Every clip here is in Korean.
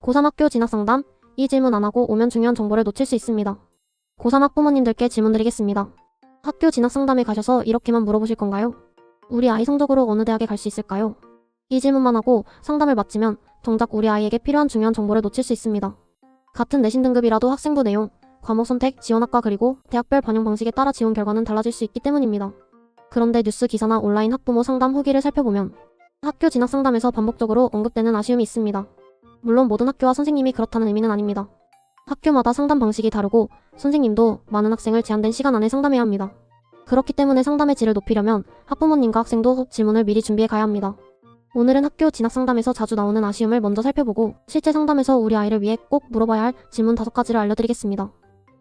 고3 학교 진학상담. 이 질문 안 하고 오면 중요한 정보를 놓칠 수 있습니다. 고3 학부모님들께 질문 드리겠습니다. 학교 진학상담에 가셔서 이렇게만 물어보실 건가요? 우리 아이 성적으로 어느 대학에 갈 수 있을까요? 이 질문만 하고 상담을 마치면 정작 우리 아이에게 필요한 중요한 정보를 놓칠 수 있습니다. 같은 내신 등급이라도 학생부 내용, 과목 선택, 지원학과 그리고 대학별 반영 방식에 따라 지원 결과는 달라질 수 있기 때문입니다. 그런데 뉴스 기사나 온라인 학부모 상담 후기를 살펴보면 학교 진학 상담에서 반복적으로 언급되는 아쉬움이 있습니다. 물론 모든 학교와 선생님이 그렇다는 의미는 아닙니다. 학교마다 상담 방식이 다르고 선생님도 많은 학생을 제한된 시간 안에 상담해야 합니다. 그렇기 때문에 상담의 질을 높이려면 학부모님과 학생도 질문을 미리 준비해 가야 합니다. 오늘은 학교 진학 상담에서 자주 나오는 아쉬움을 먼저 살펴보고 실제 상담에서 우리 아이를 위해 꼭 물어봐야 할 질문 5가지를 알려드리겠습니다.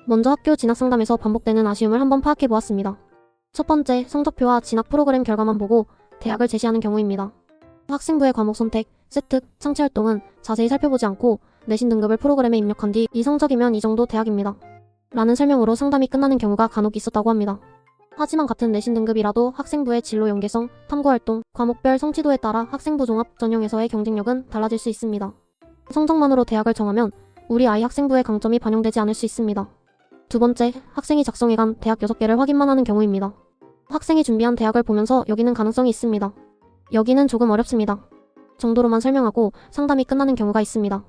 먼저 학교 진학 상담에서 반복되는 아쉬움을 한번 파악해 보았습니다. 첫 번째, 성적표와 진학 프로그램 결과만 보고 대학을 제시하는 경우입니다. 학생부의 과목 선택, 세특, 창치활동은 자세히 살펴보지 않고 내신 등급을 프로그램에 입력한 뒤 이 성적이면 이 정도 대학입니다. 라는 설명으로 상담이 끝나는 경우가 간혹 있었다고 합니다. 하지만 같은 내신 등급이라도 학생부의 진로 연계성, 탐구활동, 과목별 성취도에 따라 학생부 종합 전형에서의 경쟁력은 달라질 수 있습니다. 성적만으로 대학을 정하면 우리 아이 학생부의 강점이 반영되지 않을 수 있습니다. 두 번째, 학생이 작성해간 대학 6개를 확인만 하는 경우입니다. 학생이 준비한 대학을 보면서 여기는 가능성이 있습니다. 여기는 조금 어렵습니다. 정도로만 설명하고 상담이 끝나는 경우가 있습니다.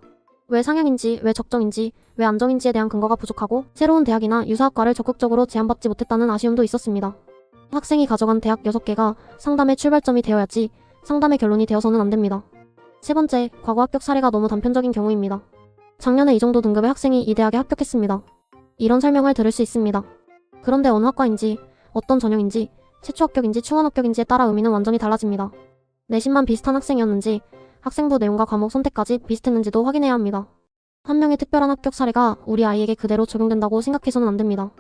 왜 상향인지, 왜 적정인지, 왜 안정인지에 대한 근거가 부족하고 새로운 대학이나 유사학과를 적극적으로 제안받지 못했다는 아쉬움도 있었습니다. 학생이 가져간 대학 6개가 상담의 출발점이 되어야지 상담의 결론이 되어서는 안 됩니다. 세 번째, 과거 합격 사례가 너무 단편적인 경우입니다. 작년에 이 정도 등급의 학생이 이 대학에 합격했습니다. 이런 설명을 들을 수 있습니다. 그런데 어느 학과인지, 어떤 전형인지, 최초 합격인지 충원 합격인지에 따라 의미는 완전히 달라집니다. 내신만 비슷한 학생이었는지, 학생부 내용과 과목 선택까지 비슷했는지도 확인해야 합니다. 한 명의 특별한 합격 사례가 우리 아이에게 그대로 적용된다고 생각해서는 안 됩니다.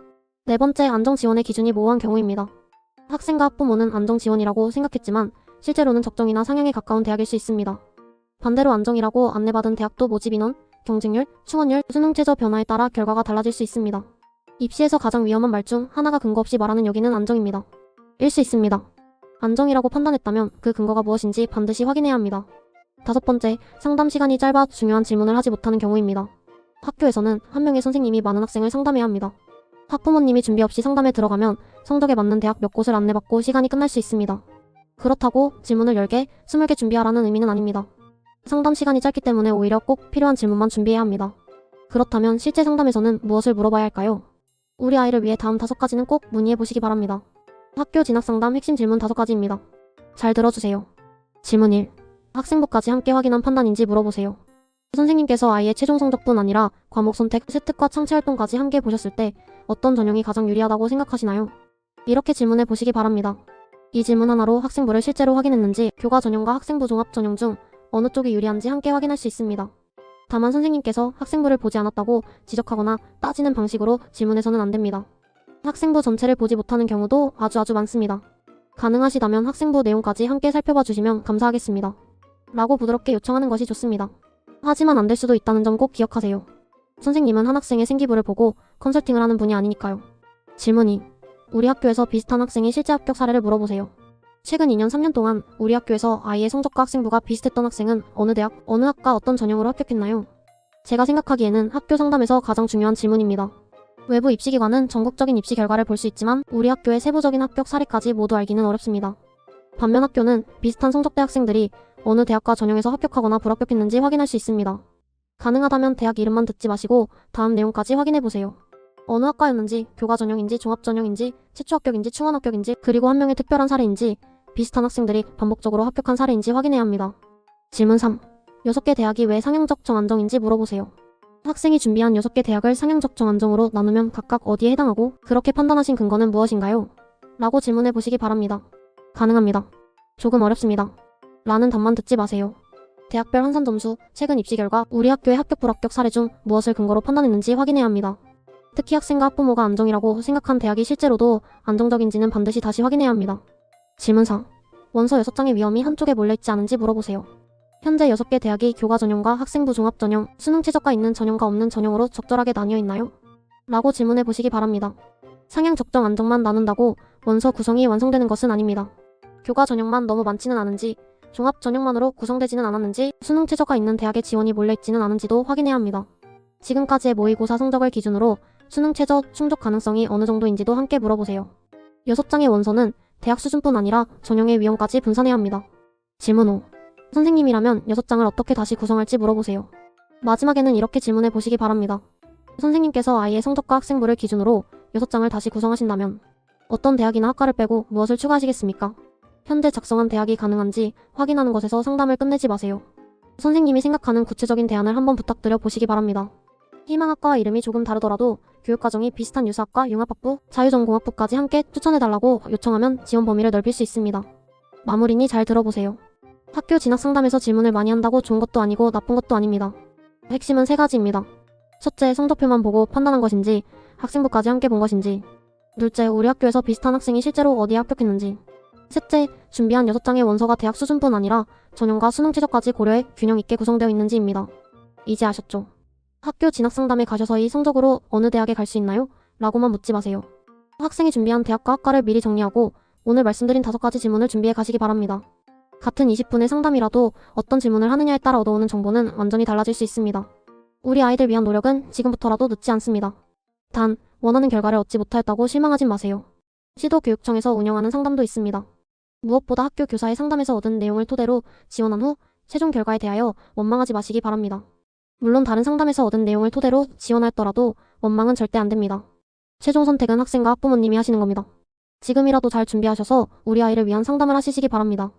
네 번째, 안정 지원의 기준이 모호한 경우입니다. 학생과 학부모는 안정 지원이라고 생각했지만 실제로는 적정이나 상향에 가까운 대학일 수 있습니다. 반대로 안정이라고 안내받은 대학도 모집 인원, 경쟁률, 충원율, 수능 최저 변화에 따라 결과가 달라질 수 있습니다. 입시에서 가장 위험한 말 중 하나가 근거 없이 말하는 여기는 안정입니다. 일 수 있습니다. 안정이라고 판단했다면 그 근거가 무엇인지 반드시 확인해야 합니다. 다섯 번째, 상담 시간이 짧아 중요한 질문을 하지 못하는 경우입니다. 학교에서는 한 명의 선생님이 많은 학생을 상담해야 합니다. 학부모님이 준비 없이 상담에 들어가면 성적에 맞는 대학 몇 곳을 안내받고 시간이 끝날 수 있습니다. 그렇다고 질문을 10개, 20개 준비하라는 의미는 아닙니다. 상담 시간이 짧기 때문에 오히려 꼭 필요한 질문만 준비해야 합니다. 그렇다면 실제 상담에서는 무엇을 물어봐야 할까요? 우리 아이를 위해 다음 5가지는 꼭 문의해 보시기 바랍니다. 학교 진학 상담 핵심 질문 5가지입니다. 잘 들어주세요. 질문 1. 학생부까지 함께 확인한 판단인지 물어보세요. 선생님께서 아이의 최종 성적뿐 아니라 과목 선택, 세특과 창치활동까지 함께 보셨을 때 어떤 전형이 가장 유리하다고 생각하시나요? 이렇게 질문해 보시기 바랍니다. 이 질문 하나로 학생부를 실제로 확인했는지 교과 전형과 학생부 종합 전형 중 어느 쪽이 유리한지 함께 확인할 수 있습니다. 다만 선생님께서 학생부를 보지 않았다고 지적하거나 따지는 방식으로 질문해서는 안 됩니다. 학생부 전체를 보지 못하는 경우도 아주 많습니다. 가능하시다면 학생부 내용까지 함께 살펴봐 주시면 감사하겠습니다. 라고 부드럽게 요청하는 것이 좋습니다. 하지만 안 될 수도 있다는 점 꼭 기억하세요. 선생님은 한 학생의 생기부를 보고 컨설팅을 하는 분이 아니니까요. 질문 2. 우리 학교에서 비슷한 학생의 실제 합격 사례를 물어보세요. 최근 2년, 3년 동안 우리 학교에서 아이의 성적과 학생부가 비슷했던 학생은 어느 대학, 어느 학과 어떤 전형으로 합격했나요? 제가 생각하기에는 학교 상담에서 가장 중요한 질문입니다. 외부 입시기관은 전국적인 입시 결과를 볼 수 있지만 우리 학교의 세부적인 합격 사례까지 모두 알기는 어렵습니다. 반면 학교는 비슷한 성적대 학생들이 어느 대학과 전형에서 합격하거나 불합격했는지 확인할 수 있습니다. 가능하다면 대학 이름만 듣지 마시고 다음 내용까지 확인해보세요. 어느 학과였는지, 교과 전형인지, 종합 전형인지, 최초 합격인지, 충원 합격인지, 그리고 한 명의 특별한 사례인지, 비슷한 학생들이 반복적으로 합격한 사례인지 확인해야 합니다. 질문 3. 6개 대학이 왜 상향적 정안정인지 물어보세요. 학생이 준비한 6개 대학을 상향적 정안정으로 나누면 각각 어디에 해당하고 그렇게 판단하신 근거는 무엇인가요? 라고 질문해 보시기 바랍니다. 가능합니다. 조금 어렵습니다. 라는 답만 듣지 마세요. 대학별 환산 점수, 최근 입시 결과, 우리 학교의 합격 불합격 사례 중 무엇을 근거로 판단했는지 확인해야 합니다. 특히 학생과 학부모가 안정이라고 생각한 대학이 실제로도 안정적인지는 반드시 다시 확인해야 합니다. 질문 4. 원서 6장의 위험이 한쪽에 몰려있지 않은지 물어보세요. 현재 6개 대학이 교과 전형과 학생부 종합 전형, 수능 최저가 있는 전형과 없는 전형으로 적절하게 나뉘어 있나요? 라고 질문해 보시기 바랍니다. 상향 적정 안정만 나눈다고 원서 구성이 완성되는 것은 아닙니다. 교과 전형만 너무 많지는 않은지, 종합 전형만으로 구성되지는 않았는지, 수능 최저가 있는 대학에 지원이 몰려있지는 않은지도 확인해야 합니다. 지금까지의 모의고사 성적을 기준으로 수능 최저 충족 가능성이 어느 정도인지도 함께 물어보세요. 6장의 원서는 대학 수준뿐 아니라 전형의 위험까지 분산해야 합니다. 질문 5. 선생님이라면 6장을 어떻게 다시 구성할지 물어보세요. 마지막에는 이렇게 질문해 보시기 바랍니다. 선생님께서 아이의 성적과 학생부를 기준으로 6장을 다시 구성하신다면 어떤 대학이나 학과를 빼고 무엇을 추가하시겠습니까? 현재 작성한 대학이 가능한지 확인하는 것에서 상담을 끝내지 마세요. 선생님이 생각하는 구체적인 대안을 한번 부탁드려 보시기 바랍니다. 희망학과와 이름이 조금 다르더라도 교육과정이 비슷한 유사학과, 융합학부, 자유전공학부까지 함께 추천해달라고 요청하면 지원 범위를 넓힐 수 있습니다. 마무리니 잘 들어보세요. 학교 진학 상담에서 질문을 많이 한다고 좋은 것도 아니고 나쁜 것도 아닙니다. 핵심은 3가지입니다. 첫째, 성적표만 보고 판단한 것인지, 학생부까지 함께 본 것인지. 둘째, 우리 학교에서 비슷한 학생이 실제로 어디에 합격했는지. 셋째, 준비한 6장의 원서가 대학 수준뿐 아니라 전형과 수능 최저까지 고려해 균형 있게 구성되어 있는지입니다. 이제 아셨죠? 학교 진학 상담에 가셔서 이 성적으로 어느 대학에 갈 수 있나요? 라고만 묻지 마세요. 학생이 준비한 대학과 학과를 미리 정리하고 오늘 말씀드린 5가지 질문을 준비해 가시기 바랍니다. 같은 20분의 상담이라도 어떤 질문을 하느냐에 따라 얻어오는 정보는 완전히 달라질 수 있습니다. 우리 아이들 위한 노력은 지금부터라도 늦지 않습니다. 단, 원하는 결과를 얻지 못하였다고 실망하진 마세요. 시도교육청에서 운영하는 상담도 있습니다. 무엇보다 학교 교사의 상담에서 얻은 내용을 토대로 지원한 후 최종 결과에 대하여 원망하지 마시기 바랍니다. 물론 다른 상담에서 얻은 내용을 토대로 지원하였더라도 원망은 절대 안 됩니다. 최종 선택은 학생과 학부모님이 하시는 겁니다. 지금이라도 잘 준비하셔서 우리 아이를 위한 상담을 하시기 바랍니다.